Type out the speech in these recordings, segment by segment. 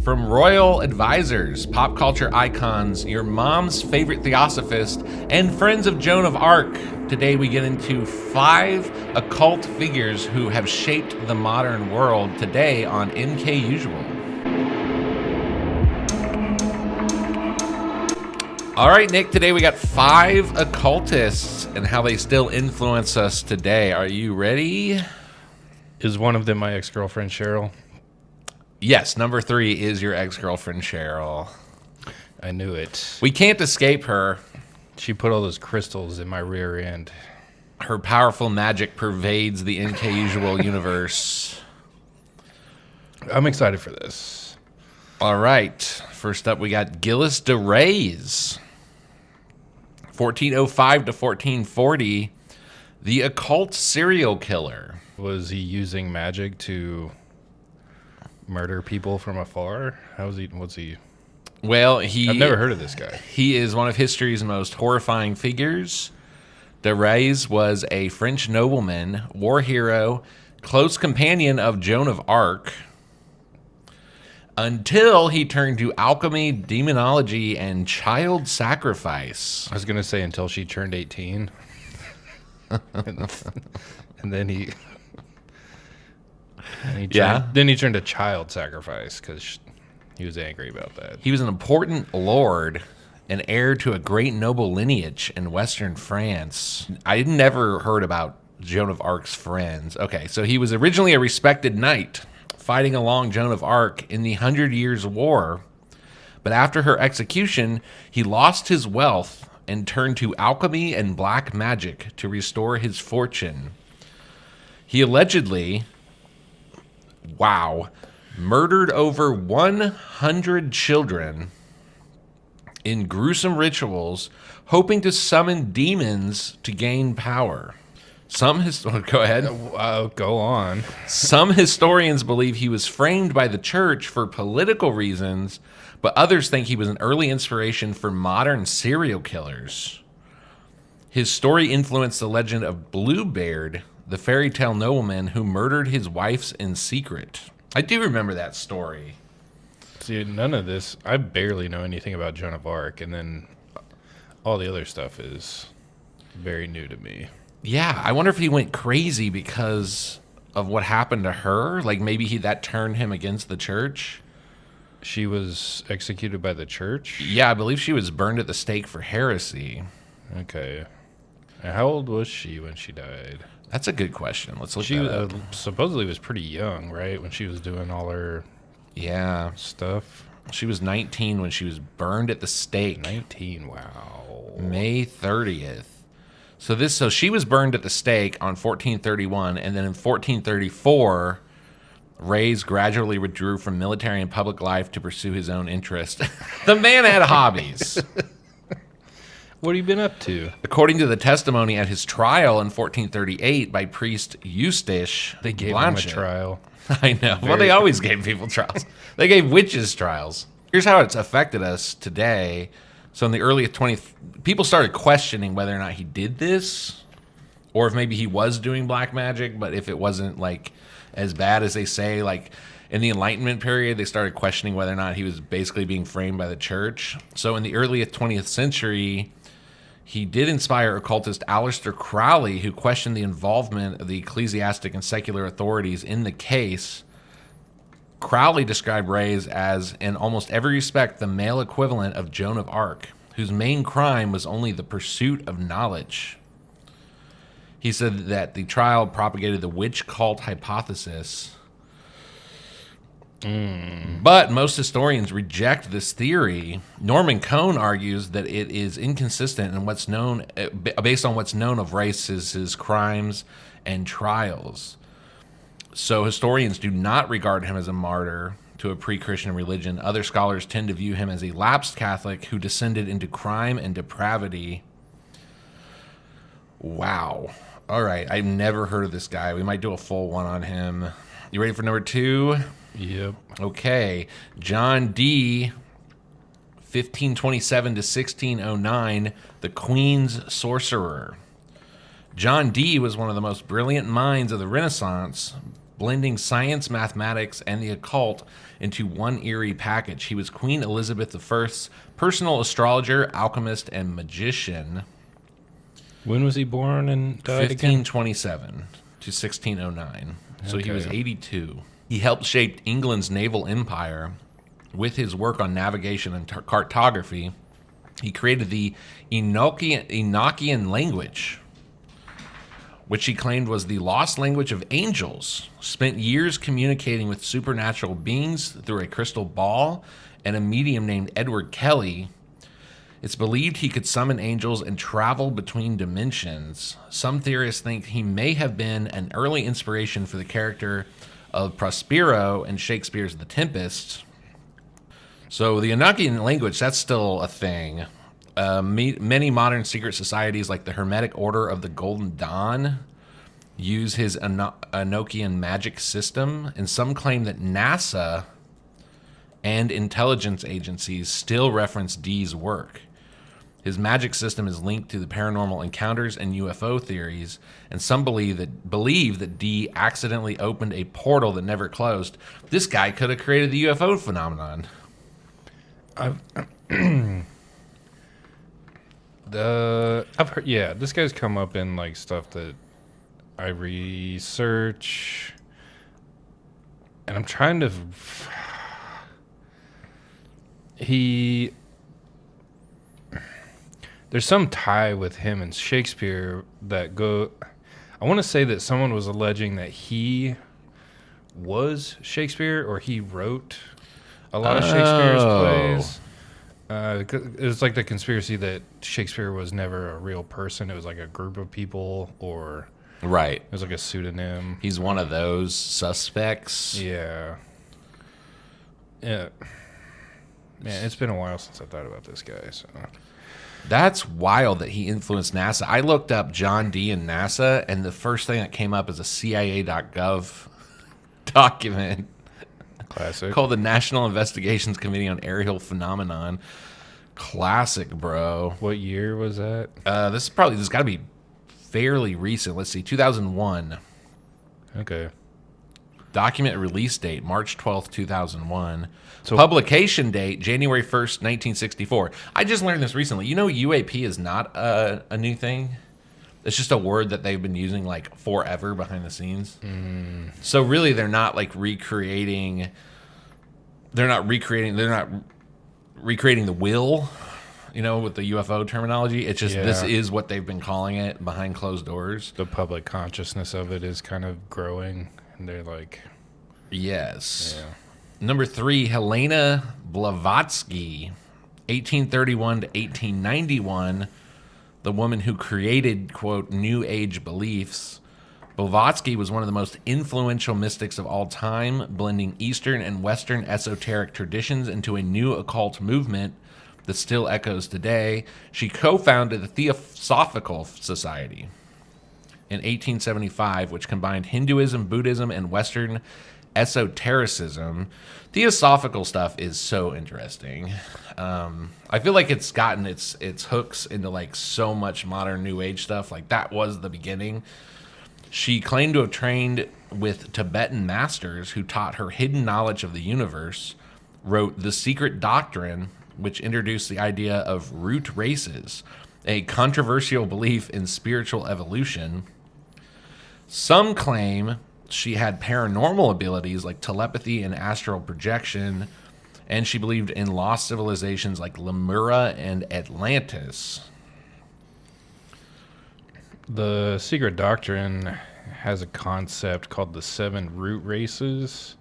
From royal advisors, pop culture icons, your mom's favorite theosophist, and friends of Joan of Arc, today we get into 5 occult figures who have shaped the modern world today on MKUSUAL. All right, Nick, today we got 5 occultists and how they still influence us today. Are you ready? Is one of them my ex-girlfriend, Cheryl? Yes, number 3 is your ex-girlfriend, Cheryl. I knew it. We can't escape her. She put all those crystals in my rear end. Her powerful magic pervades the MKUSUAL universe. I'm excited for this. All right, first up we got Gilles de Rais. 1405 to 1440, the occult serial killer. Was he using magic to murder people from afar? What's he? Well, I've never heard of this guy. He is one of history's most horrifying figures. De Rais was a French nobleman, war hero, close companion of Joan of Arc, until he turned to alchemy, demonology, and child sacrifice. I was going to say until she turned 18. and then he turned to child sacrifice because he was angry about that. He was an important lord and heir to a great noble lineage in Western France. I never heard about Joan of Arc's friends. Okay, so he was originally a respected knight fighting along Joan of Arc in the 100 Years' War. But after her execution, he lost his wealth and turned to alchemy and black magic to restore his fortune. He allegedly, murdered over 100 children in gruesome rituals, hoping to summon demons to gain power. Go ahead. Go on. Some historians believe he was framed by the church for political reasons, but others think he was an early inspiration for modern serial killers. His story influenced the legend of Bluebeard, the fairy tale nobleman who murdered his wives in secret. I do remember that story. See, none of this, I barely know anything about Joan of Arc, and then all the other stuff is very new to me. Yeah, I wonder if he went crazy because of what happened to her. Like maybe that turned him against the church. She was executed by the church? Yeah, I believe she was burned at the stake for heresy. Okay. And how old was she when she died? That's a good question. Let's look she that up. Supposedly was pretty young, right? When she was doing all her stuff. She was 19 when she was burned at the stake. 19, wow. May 30th. So she was burned at the stake on 1431, and then in 1434, Rais gradually withdrew from military and public life to pursue his own interest. The man had hobbies. What have you been up to? According to the testimony at his trial in 1438 by priest Eustache, they gave him a trial. I know. Well, they always gave people trials. They gave witches trials. Here's how it's affected us today. So in the early 20th, people started questioning whether or not he did this, or if maybe he was doing black magic, but if it wasn't like as bad as they say, like in the Enlightenment period, they started questioning whether or not he was basically being framed by the church. So in the early 20th century, he did inspire occultist Aleister Crowley, who questioned the involvement of the ecclesiastic and secular authorities in the case. Crowley described Rais as, in almost every respect, the male equivalent of Joan of Arc, whose main crime was only the pursuit of knowledge. He said that the trial propagated the witch cult hypothesis. But most historians reject this theory. Norman Cohn argues that it is inconsistent in what's known, based on what's known of Rais's crimes and trials. So historians do not regard him as a martyr to a pre-Christian religion. Other scholars tend to view him as a lapsed Catholic who descended into crime and depravity. Wow. All right. I've never heard of this guy. We might do a full one on him. You ready for number 2? Yep. Okay. John Dee, 1527 to 1609, the Queen's Sorcerer. John Dee was one of the most brilliant minds of the Renaissance, blending science, mathematics, and the occult into one eerie package. He was Queen Elizabeth I's personal astrologer, alchemist, and magician. When was he born and died again? 1527 to 1609. So he was Okay. 82. He helped shape England's naval empire with his work on navigation and cartography. He created the Enochian language, which he claimed was the lost language of angels. Spent years communicating with supernatural beings through a crystal ball and a medium named Edward Kelly. It's believed he could summon angels and travel between dimensions. Some theorists think he may have been an early inspiration for the character of Prospero in Shakespeare's The Tempest. So the Enochian language, that's still a thing. Many modern secret societies like the Hermetic Order of the Golden Dawn use his Enochian magic system, and some claim that NASA and intelligence agencies still reference Dee's work. His magic system is linked to the paranormal encounters and UFO theories, and some believe that Dee accidentally opened a portal that never closed. This guy could have created the UFO phenomenon. I've heard, yeah, this guy's come up in like stuff that I research, and I'm trying to. There's some tie with him and Shakespeare that go. I want to say that someone was alleging that he was Shakespeare or he wrote a lot of Shakespeare's plays. It was like the conspiracy that Shakespeare was never a real person. It was like a group of people, or Right. it was like a pseudonym. He's one of those suspects. Yeah. Yeah. Man, it's been a while since I thought about this guy. So That's wild that he influenced NASA. I looked up John Dee and NASA, and the first thing that came up is a CIA.gov document classic. called the National Investigations Committee on Aerial Phenomenon. Classic, bro. What year was that? This has got to be fairly recent. Let's see, 2001. Okay. Document release date, March 12th, 2001. So- Publication date, January 1st, 1964. I just learned this recently. You know UAP is not a new thing? It's just a word that they've been using like forever behind the scenes. So really they're not like recreating the will, you know, with the UFO terminology. It's just this Yeah. is what they've been calling it behind closed doors. The public consciousness of it is kind of growing, and they're like, Yes. yeah. Number 3, Helena Blavatsky, 1831 to 1891, the woman who created, quote, New Age beliefs. Blavatsky was one of the most influential mystics of all time, blending Eastern and Western esoteric traditions into a new occult movement that still echoes today. She co-founded the Theosophical Society in 1875, which combined Hinduism, Buddhism, and Western esotericism. Theosophical stuff is so interesting. I feel like it's gotten its hooks into like so much modern New Age stuff. Like that was the beginning. She claimed to have trained with Tibetan masters who taught her hidden knowledge of the universe, wrote The Secret Doctrine, which introduced the idea of root races, a controversial belief in spiritual evolution. Some claim she had paranormal abilities like telepathy and astral projection, and she believed in lost civilizations like Lemura and Atlantis. The Secret Doctrine has a concept called the 7 root races,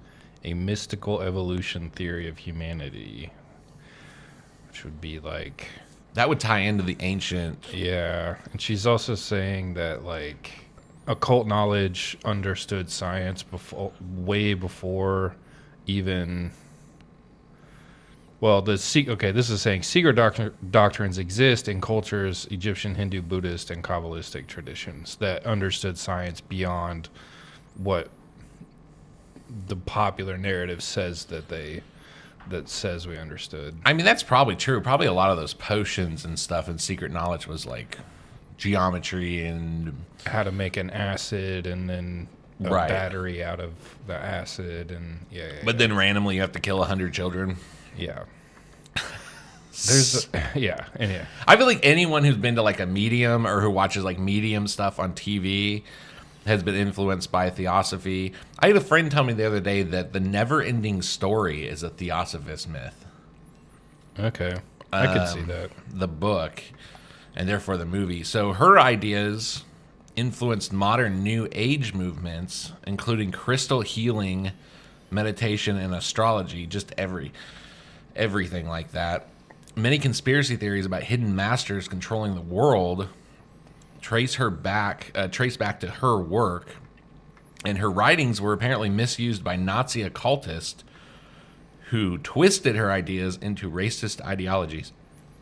a mystical evolution theory of humanity, which would be like, That would tie into the ancient. yeah. And she's also saying that like occult knowledge understood science way before even. Well, this is saying secret doctrines exist in cultures, Egyptian, Hindu, Buddhist, and Kabbalistic traditions that understood science beyond what the popular narrative says that says we understood. I mean, that's probably true. Probably a lot of those potions and stuff and secret knowledge was like geometry and How to make an acid and then Right. battery out of the acid, and But then randomly you have to kill 100 children. yeah. There's yeah. I feel like anyone who's been to like a medium or who watches like medium stuff on TV has been influenced by theosophy. I had a friend tell me the other day that the never-ending story is a theosophist myth. Okay, I could see that. The book, and therefore the movie. So her ideas influenced modern New Age movements, including crystal healing, meditation, and astrology. Just everything like that. Many conspiracy theories about hidden masters controlling the world trace back to her work, and her writings were apparently misused by Nazi occultists who twisted her ideas into racist ideologies.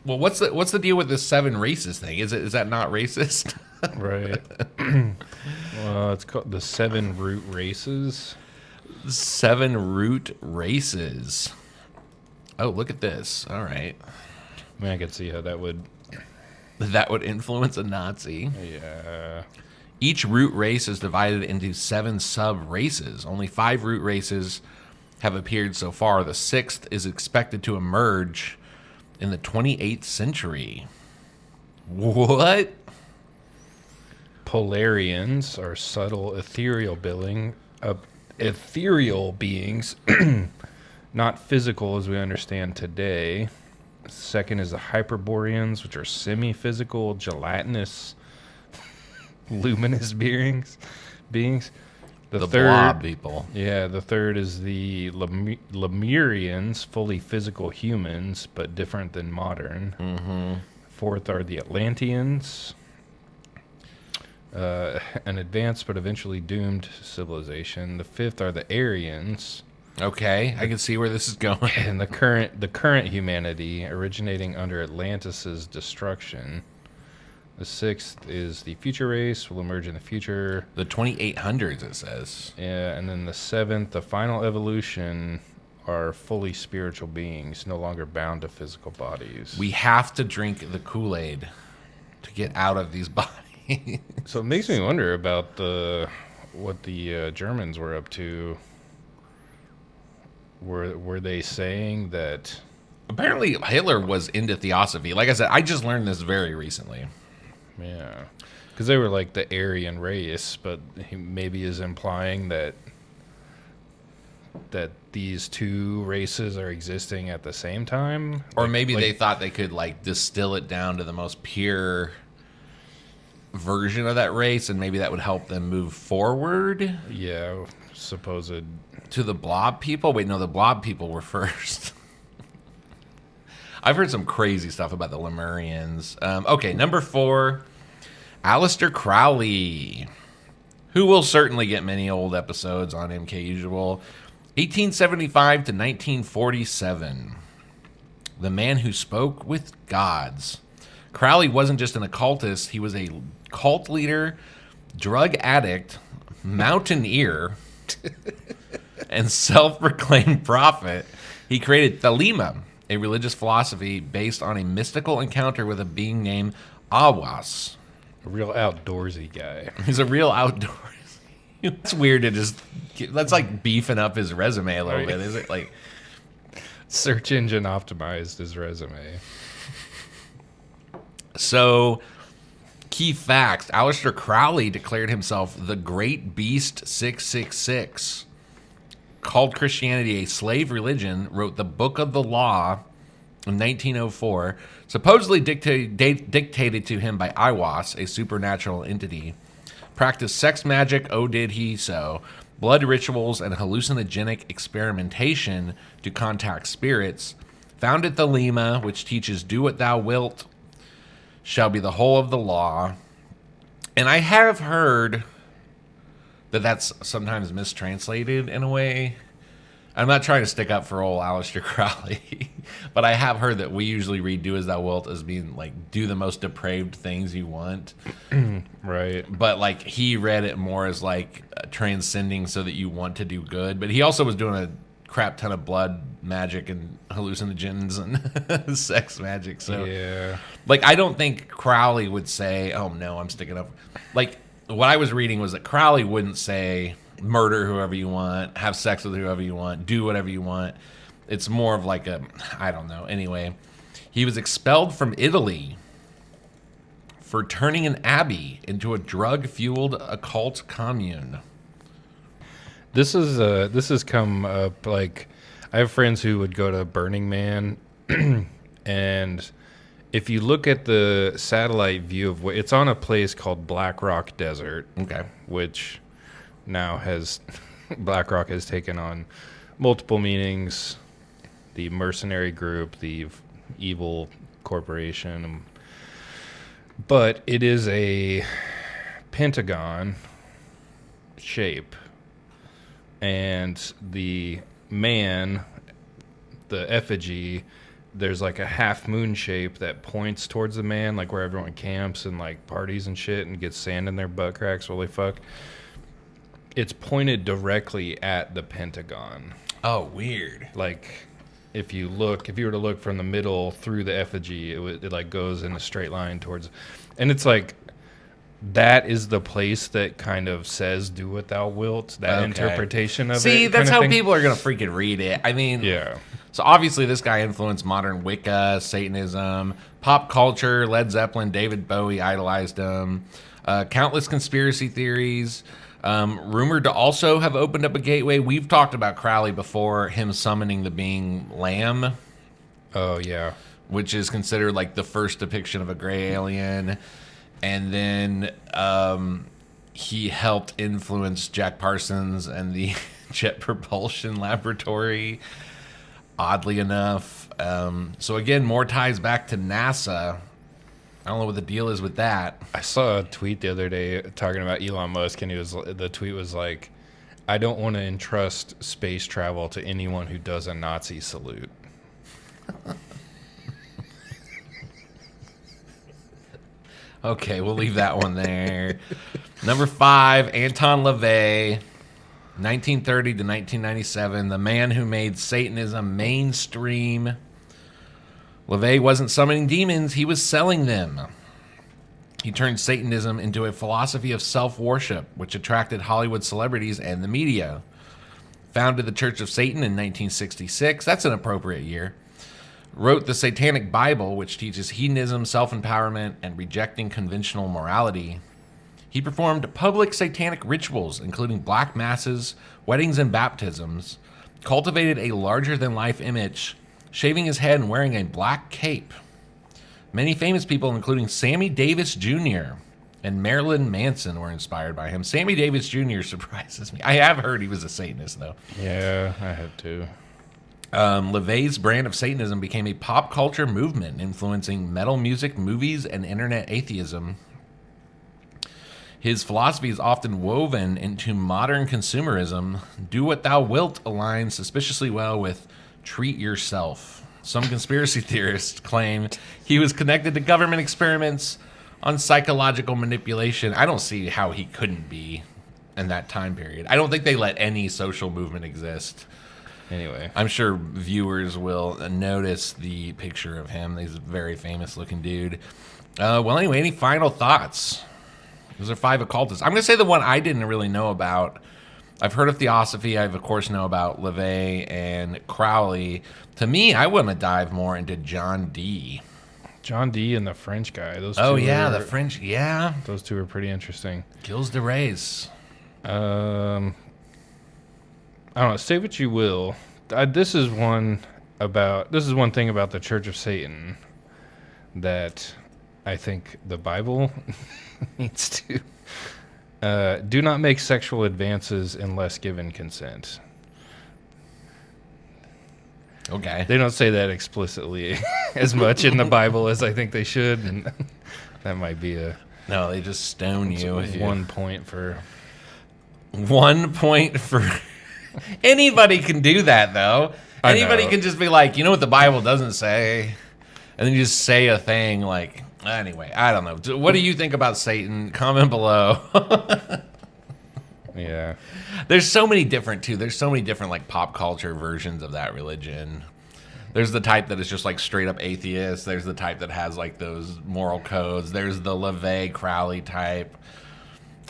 Well, what's the deal with this 7 races thing? Is that not racist? Right. Well, it's called the 7 root races. 7 root races. Oh, look at this. All right. I mean, I could see how that would influence a Nazi. Yeah. Each root race is divided into 7 sub-races. Only 5 root races have appeared so far. The 6th is expected to emerge in the 28th century. What? Polarians are subtle ethereal beings, not physical as we understand today. Second is the Hyperboreans, which are semi-physical, gelatinous, luminous beings. The third, blob people. Yeah, the third is the Lemurians, fully physical humans, but different than modern. Mm-hmm. Fourth are the Atlanteans, an advanced but eventually doomed civilization. The fifth are the Aryans. Okay, I can see where this is going. And the current humanity originating under Atlantis' destruction. The sixth is the future race, will emerge in the future. The 2800s, it says. Yeah, and then the seventh, the final evolution, are fully spiritual beings, no longer bound to physical bodies. We have to drink the Kool-Aid to get out of these bodies. So it makes me wonder about what the Germans were up to. Were they saying that? Apparently, Hitler was into theosophy. Like I said, I just learned this very recently. Yeah, because they were like the Aryan race, but he maybe is implying that these two races are existing at the same time, Or maybe they thought they could like distill it down to the most pure version of that race, and maybe that would help them move forward. Yeah, supposed. To the blob people? Wait, no, the blob people were first. I've heard some crazy stuff about the Lemurians. Okay, number 4, Aleister Crowley, who will certainly get many old episodes on MKUSUAL. 1875 to 1947. The man who spoke with gods. Crowley wasn't just an occultist. He was a cult leader, drug addict, mountaineer, and self-proclaimed prophet. He created Thelema, a religious philosophy based on a mystical encounter with a being named Awas. A real outdoorsy guy. He's a real outdoorsy. It's weird to just... That's like beefing up his resume a little bit, is it? Like, search engine optimized his resume. So, key facts. Aleister Crowley declared himself the Great Beast 666. Called Christianity a slave religion, wrote the Book of the Law in 1904, supposedly dictated to him by Aiwass, a supernatural entity. Practiced sex magic, oh did he so, blood rituals, and hallucinogenic experimentation to contact spirits. Founded Thelema, which teaches do what thou wilt shall be the whole of the law. And I have heard that that's sometimes mistranslated in a way. I'm not trying to stick up for old Aleister Crowley, but I have heard that we usually read do as thou wilt as being like, do the most depraved things you want. Right. But like he read it more as like transcending so that you want to do good. But he also was doing a crap ton of blood magic and hallucinogens and sex magic. So yeah, like I don't think Crowley would say, oh no, I'm sticking up. Like what I was reading was that Crowley wouldn't say murder whoever you want, have sex with whoever you want, do whatever you want. It's more of like a, I don't know. Anyway, he was expelled from Italy for turning an abbey into a drug-fueled occult commune. This has come up, like, I have friends who would go to Burning Man, and if you look at the satellite view of it's on a place called Black Rock Desert, Okay. which now has Black Rock has taken on multiple meanings: the mercenary group, the evil corporation, but it is a pentagon shape. And the man, the effigy, there's like a half moon shape that points towards the man, like where everyone camps and like parties and shit and gets sand in their butt cracks while they fuck. It's pointed directly at the pentagon. Oh, weird. Like, if you were to look from the middle through the effigy, it like goes in a straight line towards, and it's like, that is the place that kind of says "do what thou wilt." That interpretation of it. See, that's how people are gonna freaking read it. I mean, Yeah. So obviously, this guy influenced modern Wicca, Satanism, pop culture. Led Zeppelin, David Bowie idolized him. Countless conspiracy theories. Rumored to also have opened up a gateway. We've talked about Crowley before. Him summoning the being Lamb. Oh yeah. Which is considered like the first depiction of a gray alien. And then he helped influence Jack Parsons and the Jet Propulsion Laboratory, oddly enough. So again, more ties back to NASA. I don't know what the deal is with that. I saw a tweet the other day talking about Elon Musk, and the tweet was like, "I don't want to entrust space travel to anyone who does a Nazi salute." Okay, we'll leave that one there. Number 5, Anton LaVey, 1930 to 1997, the man who made Satanism mainstream. LaVey wasn't summoning demons, he was selling them. He turned Satanism into a philosophy of self-worship, which attracted Hollywood celebrities and the media. Founded the Church of Satan in 1966, that's an appropriate year. Wrote the Satanic Bible, which teaches hedonism, self-empowerment, and rejecting conventional morality. He performed public satanic rituals, including black masses, weddings, and baptisms, cultivated a larger-than-life image, shaving his head and wearing a black cape. Many famous people, including Sammy Davis Jr. and Marilyn Manson, were inspired by him. Sammy Davis Jr. surprises me. I have heard he was a Satanist, though. Yeah, I have too. LaVey's brand of Satanism became a pop culture movement, influencing metal music, movies, and internet atheism. His philosophy is often woven into modern consumerism. Do what thou wilt aligns suspiciously well with treat yourself. Some conspiracy theorists claim he was connected to government experiments on psychological manipulation. I don't see how he couldn't be in that time period. I don't think they let any social movement exist. Anyway, I'm sure viewers will notice the picture of him. He's a very famous looking dude. Well, anyway, any final thoughts? Those are 5 occultists. I'm going to say the one I didn't really know about. I've heard of Theosophy. I, of course, know about LaVey and Crowley. To me, I want to dive more into John Dee. John Dee and the French guy. Those Oh, two yeah, are, the French. Yeah. Those two are pretty interesting. Gilles de Rais. I don't know. Say what you will. This is one thing about the Church of Satan that I think the Bible needs to do not make sexual advances unless given consent. Okay. They don't say that explicitly as much in the Bible as I think they should, and that might be No, they just stone you. if you- 1 point for 1 point for anybody can do that though. I Anybody know. can just be like, you know what the Bible doesn't say, and then you just say a thing like. Anyway, I don't know. What do you think about Satan? Comment below. yeah. There's so many different like pop culture versions of that religion. There's the type that is just like straight up atheist. There's the type that has like those moral codes. There's the LaVey Crowley type.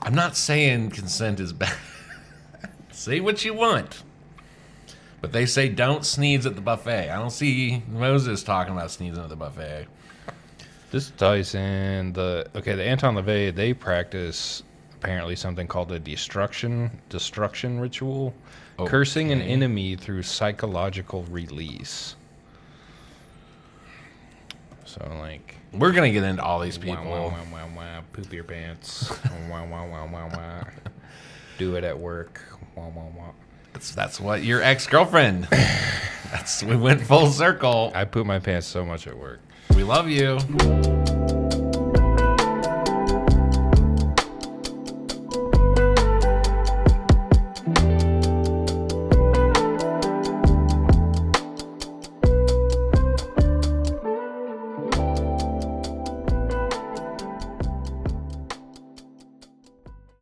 I'm not saying consent is bad. Say what you want. But they say don't sneeze at the buffet. I don't see Moses talking about sneezing at the buffet. This ties in the Anton LaVey, they practice apparently something called a destruction ritual, cursing an enemy through psychological release. So like we're gonna get into all these people. Wah, wah, wah, wah, poop your pants. Wah, wah, wah, wah, wah. Do it at work. Wah, wah, wah. That's what your ex-girlfriend. We went full circle. I poop my pants so much at work. We love you.